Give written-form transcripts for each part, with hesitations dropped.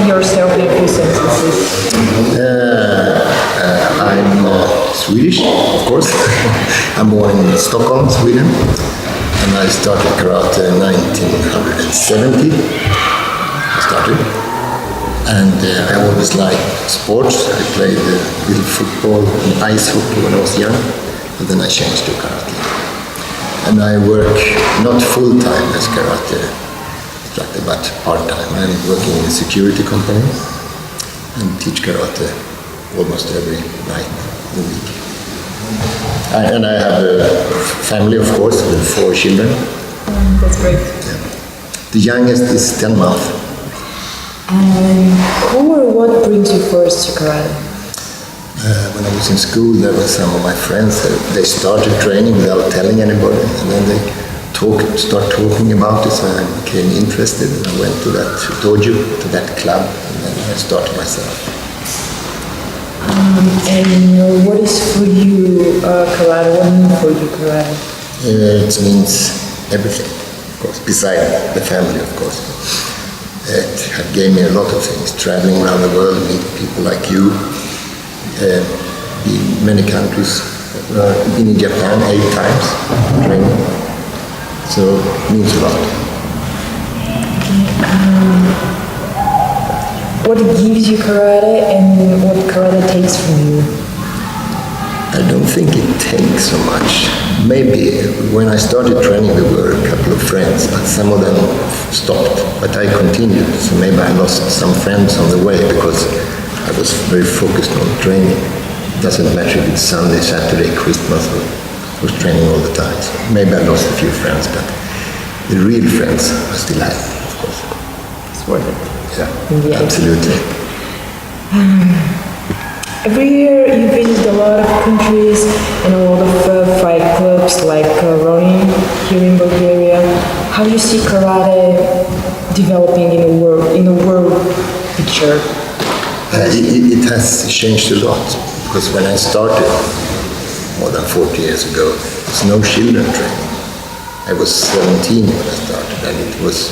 yourself in a few sentences. I'm Swedish, of course. I'm born in Stockholm, Sweden, and I started karate in 1970. I started, and I always liked sports. I played little football and ice hockey when I was young, but then I changed to karate. And I work not full-time as karate instructor, but part-time. I'm working in a security company and teach karate almost every night in the week. And I have a family, of course, with 4 children. That's great. Yeah. The youngest is 10 months. And who or what brings you first to karate? When I was in school, there were some of my friends. They started training without telling anybody, and then they start talking about it. So I became interested, and I went to that Този, to that club, and then I started myself. And what is for you karate? What means for you karate? It means everything, of course, beside the family, of course. It gave me a lot of things, traveling around the world, meet people like you, in many countries, been in Japan 8 times, training, so it means a lot. What gives you karate and what karate takes from you? I don't think it takes so much. Maybe when I started training there were a couple of friends, but some of them stopped, but I continued, so maybe I lost some friends on the way because I was very focused on training. It doesn't matter if it's Sunday, Saturday, Christmas, I was training all the time. So maybe I lost a few friends, but the real friends I still have, of course. It's worth it. Yeah, absolutely. Every year you visit a lot of countries and a lot of fight clubs like running here in Bulgaria. How do you see karate developing in the world picture? It has changed a lot, because when I started more than 40 years ago, there's no children training. I was 17 when I started, and I was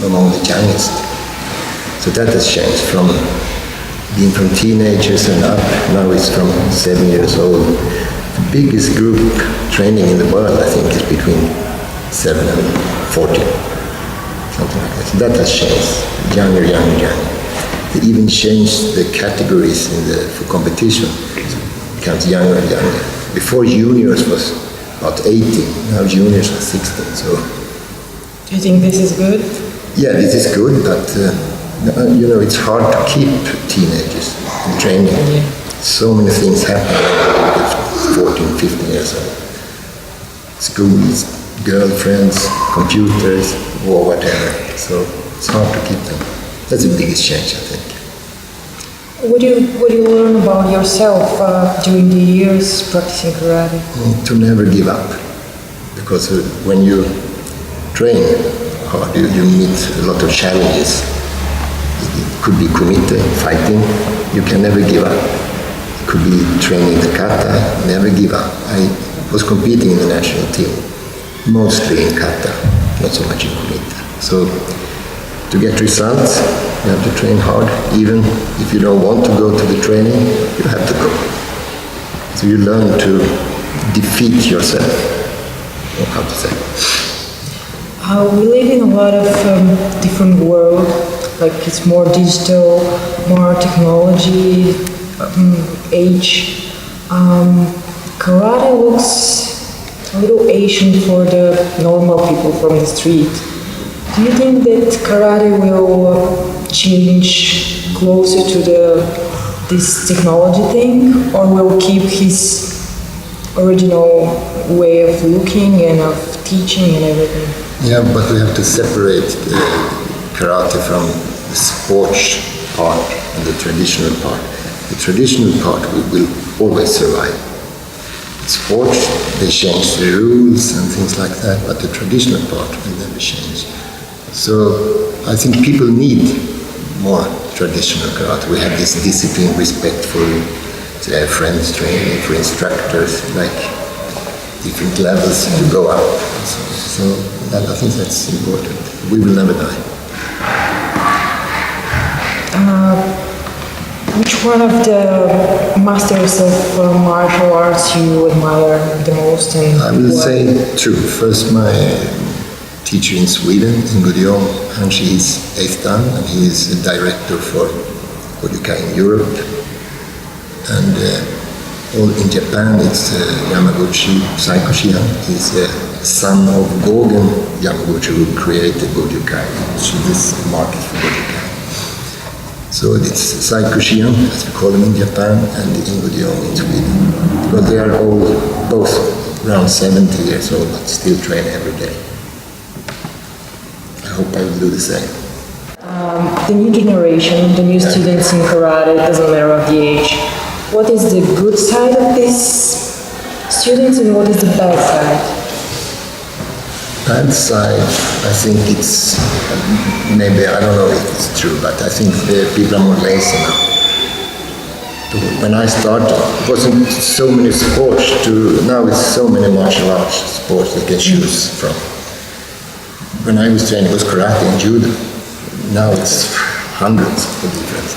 among the youngest. So that has changed from being from teenagers and up. Now it's from 7 years old. The biggest group training in the world, I think, is between 7 and 14, something like that. So that has changed. Younger. They even changed the categories for competition. It becomes younger and younger. Before juniors was about 18, now juniors are 16. So, do you think this is good? Yeah, this is good, but it's hard to keep teenagers in training. Yeah. So many things happen at 14, 15 years old. Schools, girlfriends, computers, or whatever. So it's hard to keep them. That's the biggest change, I think. What do you learn about yourself during the years practicing karate? To never give up, because when you train hard, you meet a lot of challenges. It could be kumite, fighting. You can never give up. It could be training the kata. Never give up. I was competing in the national team, mostly in kata, not so much in kumite. So, to get results, you have to train hard. Even if you don't want to go to the training, you have to go. So you learn to defeat yourself, or how to say. We live in a lot of different world, like it's more digital, more technology, age. Karate looks a little Asian for the normal people from the street. Do you think that karate will change closer to this technology thing, or will keep his original way of looking and of teaching and everything? Yeah, but we have to separate karate from the sports part and the traditional part. The traditional part will always survive. Sports, they change the rules and things like that, but the traditional part will never change. So I think people need more traditional karate. We have this discipline, respect for their friends training, for instructors, like different levels to go up. So I think that's important. We will never die. Which one of the masters of martial arts you admire the most? And I will say two. First, my teacher in Sweden, in Guillaume, and she is 8th dan, and he is a director for Kodokai in Europe. And all in Japan, it's Yamaguchi Saiko Shihan. He's a son of Gogen Yamaguchi, who created Kodokai, which is this market for Kodokai. So it's Saiko Shihan, as we call them in Japan, and in Guillaume in Sweden. Because they are all both around 70 years old, but still train every day. I hope I will do the same. The new generation, the new students in karate, it doesn't matter of the age. What is the good side of these students and what is the bad side? Bad side, I think it's, maybe, I don't know if it's true, but I think the people are more lazy now. When I started, it wasn't so many sports now it's so many martial arts sports they can choose from. When I was training, it was karate and judo. Now it's hundreds of different.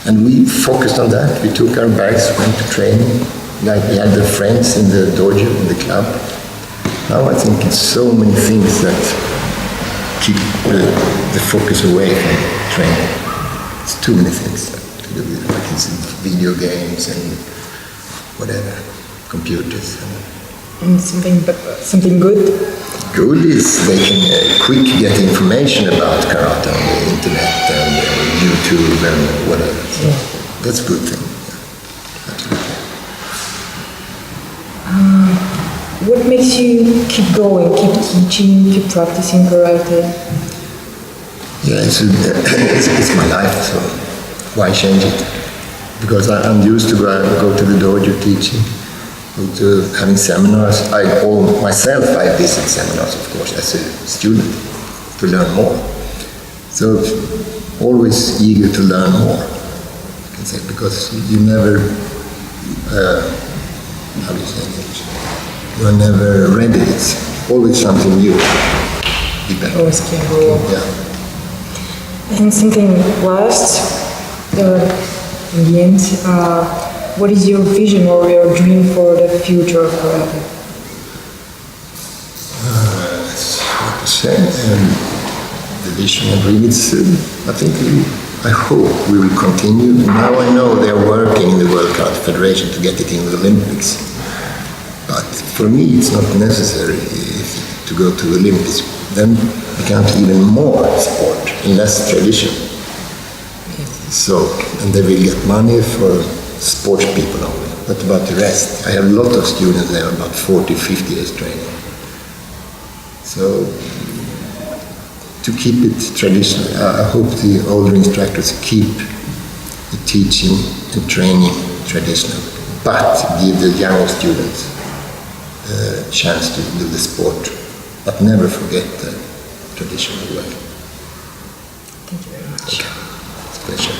And we focused on that. We took our bags, went to training, like we had the friends in the dojo, in the club. Now I think it's so many things that keep the focus away from training. It's too many things to do with it. Like it's video games and whatever, computers. And something good? Good is they can quick get information about karate on the internet and YouTube and whatever. So that's a good thing. Yeah, absolutely. What makes you keep going, keep teaching, keep practicing karate? Yeah, it's my life, so why change it? Because I'm used to go to the dojo teaching, go to having seminars. I visit seminars, of course, as a student, to learn more. So always eager to learn more, I can say, because you never, how do you say in English? You are never ready. It's always something new. Be better. Always can go on. Yeah. And something last, in the end, what is your vision or your dream for the future of karate? It's hard to say. The vision and dream, I hope we will continue. Now I know they are working in the World Karate Federation to get it in the Olympics. But for me, it's not necessary to go to the Olympics. Then becomes even more sport, less tradition. So, and they will get money for sports people only. What about the rest? I have a lot of students there, about 40, 50 years training. So, to keep it traditional, I hope the older instructors keep the teaching and training traditional, but give the younger students a chance to do the sport, but never forget the traditional way. Thank you very much. Okay. It's a pleasure.